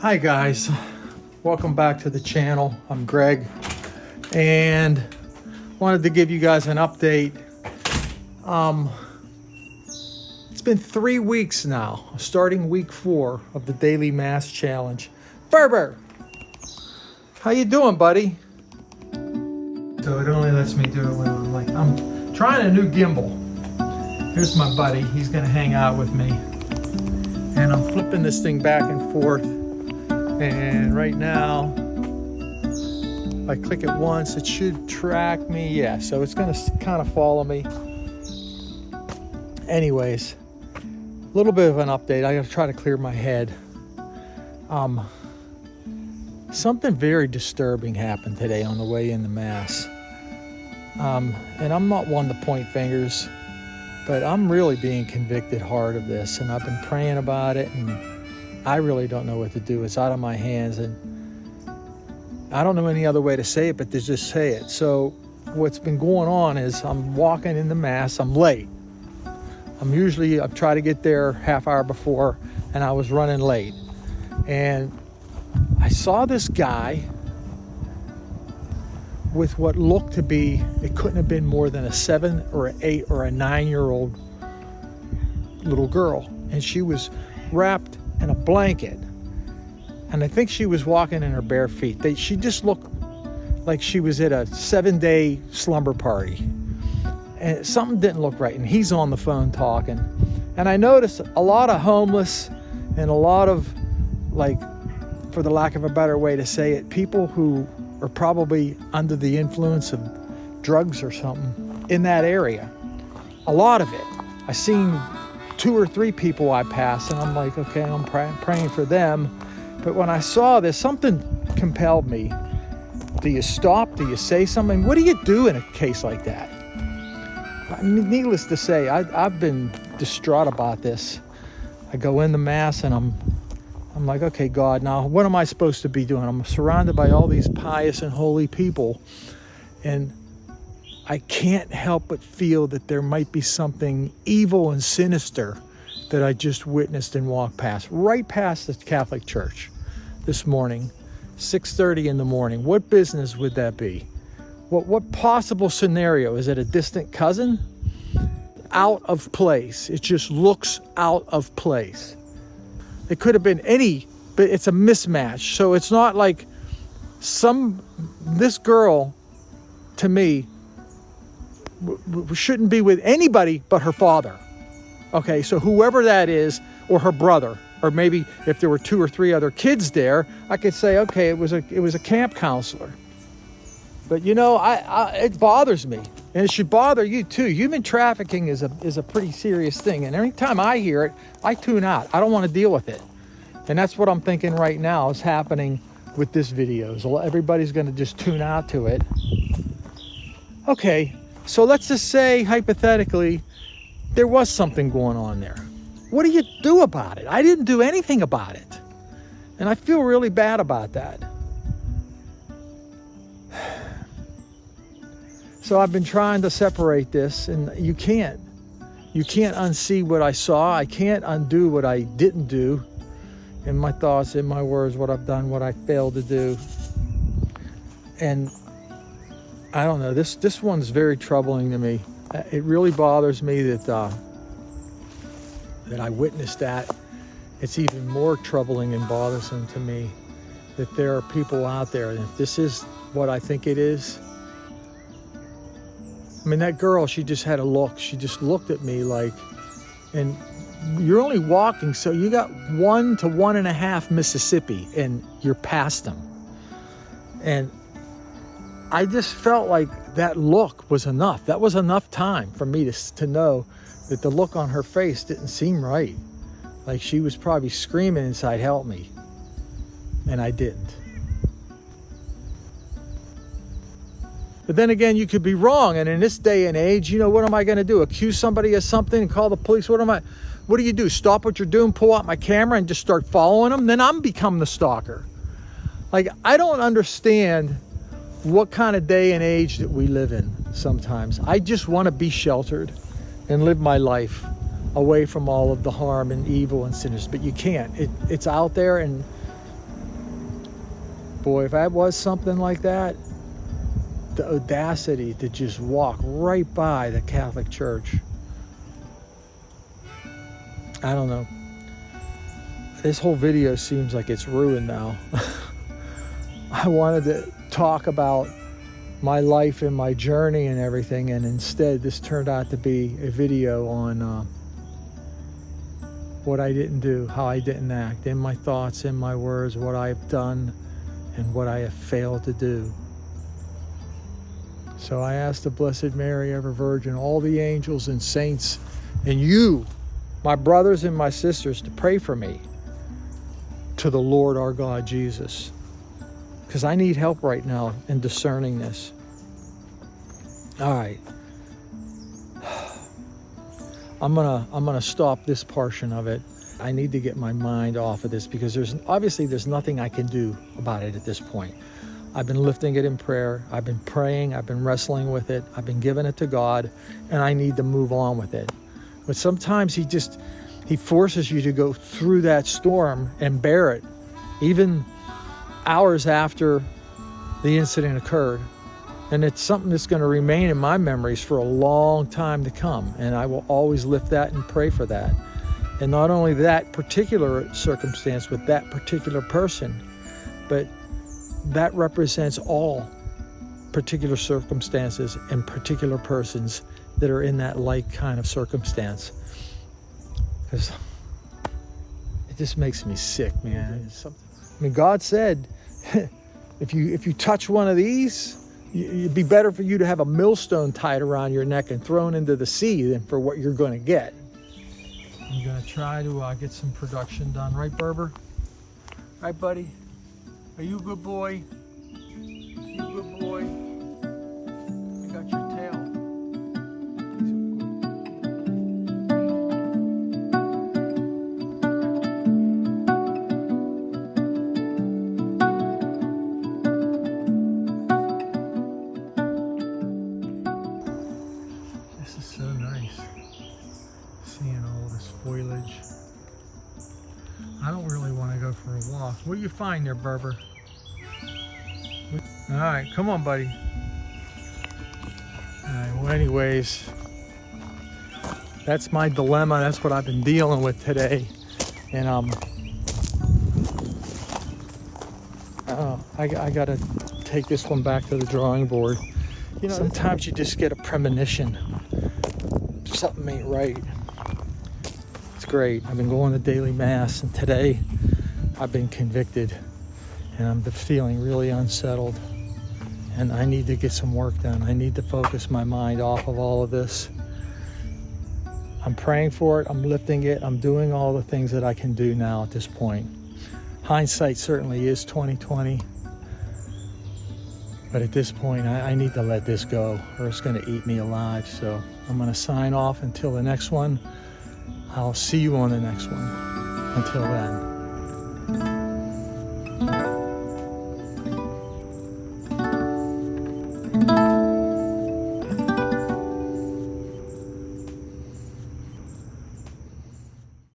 Hi guys, welcome back to the channel. I'm Greg and wanted to give you guys an update. It's been 3 weeks now, starting week 4 of the daily mass challenge. Berber, how you doing, buddy? So it only lets me do it when I'm trying a new gimbal. Here's my buddy, he's gonna hang out with me. And I'm flipping this thing back and forth. And right now, if I click it once, it should track me. Yeah, so it's gonna kind of follow me. Anyways, a little bit of an update. I gotta try to clear my head. Something very disturbing happened today on the way in the mass. And I'm not one to point fingers, but I'm really being convicted hard of this, and I've been praying about it, and I really don't know what to do. It's out of my hands, and I don't know any other way to say it but to just say it. So what's been going on is I'm walking in the mass. I'm late. I try to get there half hour before, and I was running late. And I saw this guy with what looked to be, it couldn't have been more than a 7 or an 8 or a 9-year-old little girl. And she was wrapped in a blanket, and I think she was walking in her bare feet. She just looked like she was at a 7-day slumber party, and something didn't look right. And he's on the phone talking, and I noticed a lot of homeless and a lot of, like, for the lack of a better way to say it, people who are probably under the influence of drugs or something in that area. A lot of it. I seen 2 or 3 people I passed, and I'm like, okay, I'm praying for them. But when I saw this, something compelled me. Do you stop? Do you say something? What do you do in a case like that? Needless to say, I've been distraught about this. I go in the mass, and I'm like, okay, God, now what am I supposed to be doing? I'm surrounded by all these pious and holy people, and I can't help but feel that there might be something evil and sinister that I just witnessed and walked past, right past the Catholic Church this morning, 6:30 in the morning. What business would that be? What possible scenario? Is it a distant cousin? Out of place. It just looks out of place. It could have been any, but it's a mismatch. So it's not like this girl, to me, shouldn't be with anybody but her father. Okay, so whoever that is, or her brother, or maybe if there were 2 or 3 other kids there, I could say, okay, it was a camp counselor. But you know, it bothers me, and it should bother you too. Human trafficking is a pretty serious thing, and every time I hear it, I tune out. I don't want to deal with it, and that's what I'm thinking right now is happening with this video. So everybody's going to just tune out to it. Okay. So let's just say, hypothetically, there was something going on there. What do you do about it? I didn't do anything about it. And I feel really bad about that. So I've been trying to separate this, and you can't. You can't unsee what I saw. I can't undo what I didn't do. In my thoughts, in my words, what I've done, what I failed to do. And I don't know, this one's very troubling to me. It really bothers me that I witnessed that. It's even more troubling and bothersome to me that there are people out there, and if this is what I think it is, I mean, that girl, she just had a look. She just looked at me like, and you're only walking, so you got 1 to 1.5 Mississippi, and you're past them. And I just felt like that look was enough. That was enough time for me to know that the look on her face didn't seem right. Like she was probably screaming inside, help me. And I didn't. But then again, you could be wrong. And in this day and age, you know, what am I going to do? Accuse somebody of something and call the police? What do you do? Stop what you're doing, pull out my camera and just start following them? Then I'm become the stalker. Like, I don't understand what kind of day and age that we live in sometimes. I just want to be sheltered and live my life away from all of the harm and evil and sinners, but you can't. It's out there, and boy, if that was something like that, the audacity to just walk right by the Catholic Church. I don't know. This whole video seems like it's ruined now. I wanted to talk about my life and my journey and everything, and instead this turned out to be a video on what I didn't do, how I didn't act, in my thoughts, in my words, what I've done and what I have failed to do. So I ask the Blessed Mary, ever Virgin, all the angels and saints, and you, my brothers and my sisters, to pray for me to the Lord our God Jesus, because I need help right now in discerning this. All right, I'm gonna stop this portion of it. I need to get my mind off of this, because there's nothing I can do about it at this point. I've been lifting it in prayer. I've been praying. I've been wrestling with it. I've been giving it to God, and I need to move on with it. But sometimes he forces you to go through that storm and bear it, even hours after the incident occurred. And it's something that's going to remain in my memories for a long time to come. And I will always lift that and pray for that. And not only that particular circumstance with that particular person, but that represents all particular circumstances and particular persons that are in that like kind of circumstance. Because it just makes me sick, man. I mean, God said, if you touch one of these, it'd be better for you to have a millstone tied around your neck and thrown into the sea than for what you're going to get. I'm going to try to get some production done. Right, Berber? Right, buddy? Are you a good boy? You a good boy? I got your tail. This is so nice. Seeing all this foliage. I don't really want to go for a walk. What do you find there, Berber? All right, come on, buddy. All right, well, anyways, that's my dilemma. That's what I've been dealing with today. And I got to take this one back to the drawing board. You know, sometimes you just get a premonition. Something ain't right. It's great. I've been going to daily mass, and today I've been convicted, and I'm feeling really unsettled, and I need to get some work done. I need to focus my mind off of all of this. I'm praying for it. I'm lifting it. I'm doing all the things that I can do now at this point. Hindsight certainly is 20/20, but at this point I need to let this go, or it's going to eat me alive. So I'm going to sign off until the next one. I'll see you on the next one. Until then.